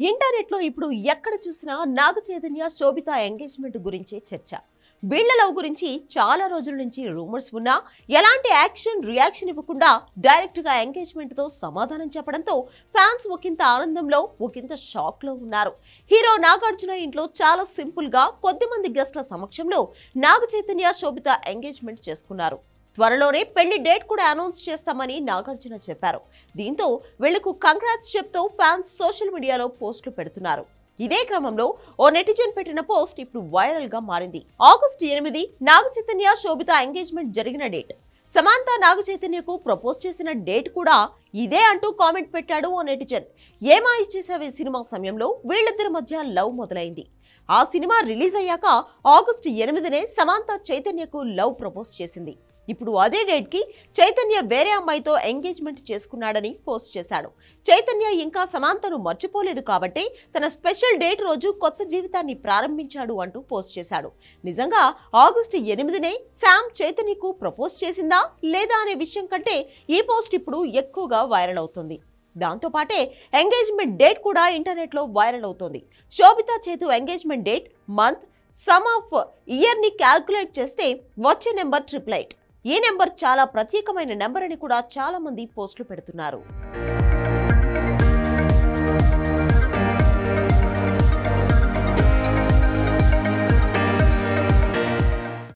Internet లో ఇప్పుడు ఎక్కడ చూసినా నాగ చైతన్య శోభిత ఎంగేజ్మెంట్ గురించే చర్చ. వీళ్ళ లవ్ గురించి చాలా రోజుల నుంచి రూమర్స్ ఉన్నా ఎలాంటి రియాక్షన్ ఇవ్వకుండా డైరెక్ట్ గా ఎంగేజ్మెంట్ తో సమాధానం చెప్పడంతో ఫ్యాన్స్ ఒకంత ఆనందంలో ఒకంత షాక్ లో ఉన్నారు. హీరో నాగార్జున ఇంట్లో చాలా సింపుల్ గా కొద్దిమంది గెస్ట్ల సమక్షంలో నాగ చైతన్య శోభిత ఎంగేజ్మెంట్ చేసుకున్నారు. త్వరలోనే పెళ్లి డేట్ కూడా అనౌన్స్ చేస్తామని నాగార్జున చెప్పారు. దీంతో వీళ్లకు కంగ్రాట్స్ చెప్తూ ఫ్యాన్స్ సోషల్ మీడియాలో పోస్టులు పెడుతున్నారు. ఇదే క్రమంలో ఓ నెటిజన్ పెట్టిన పోస్ట్ ఇప్పుడు వైరల్ గా మారింది. ఆగస్టు 8 నాగ చైతన్య శోభిత ఎంగేజ్మెంట్ జరిగిన డేట్. సమంత నాగ చైతన్యకు ప్రపోజ్ చేసిన డేట్ కూడా ఇదే అంటూ కామెంట్ పెట్టాడు ఓ నెటిజన్. ఏమా ఇచ్చేసావే సినిమా సమయంలో వీళ్ళిద్దరి మధ్య లవ్ మొదలైంది. ఆ సినిమా రిలీజ్ అయ్యాక ఆగస్టు 8నే సమంత చైతన్యకు లవ్ ప్రపోజ్ చేసింది. ఇప్పుడు అదే డేట్ కి చైతన్య వేరే అమ్మాయితో ఎంగేజ్మెంట్ చేసుకున్నాడని పోస్ట్ చేశాడు. చైతన్య ఇంకా సమంతను మర్చిపోలేదు కాబట్టి తన స్పెషల్ డేట్ రోజు కొత్త జీవితాన్ని ప్రారంభించాడు అంటూ పోస్ట్ చేశాడు. నిజంగా ఆగస్టు 8నే శామ్ చైతన్యకు ప్రపోజ్ చేసిందా లేదా అనే విషయం కంటే ఈ పోస్ట్ ఇప్పుడు ఎక్కువగా వైరల్ అవుతుంది. దాంతో పాటే ఎంగేజ్మెంట్ డేట్ కూడా ఇంటర్నెట్ లో వైరల్ అవుతోంది. శోభిత చేతు engagement date, month, some of year ని క్యాల్కులేట్ చేస్తే వచ్చే నెంబర్ 888. ఈ నెంబర్ చాలా ప్రత్యేకమైన నెంబర్ అని కూడా చాలా మంది పోస్టులు పెడుతున్నారు.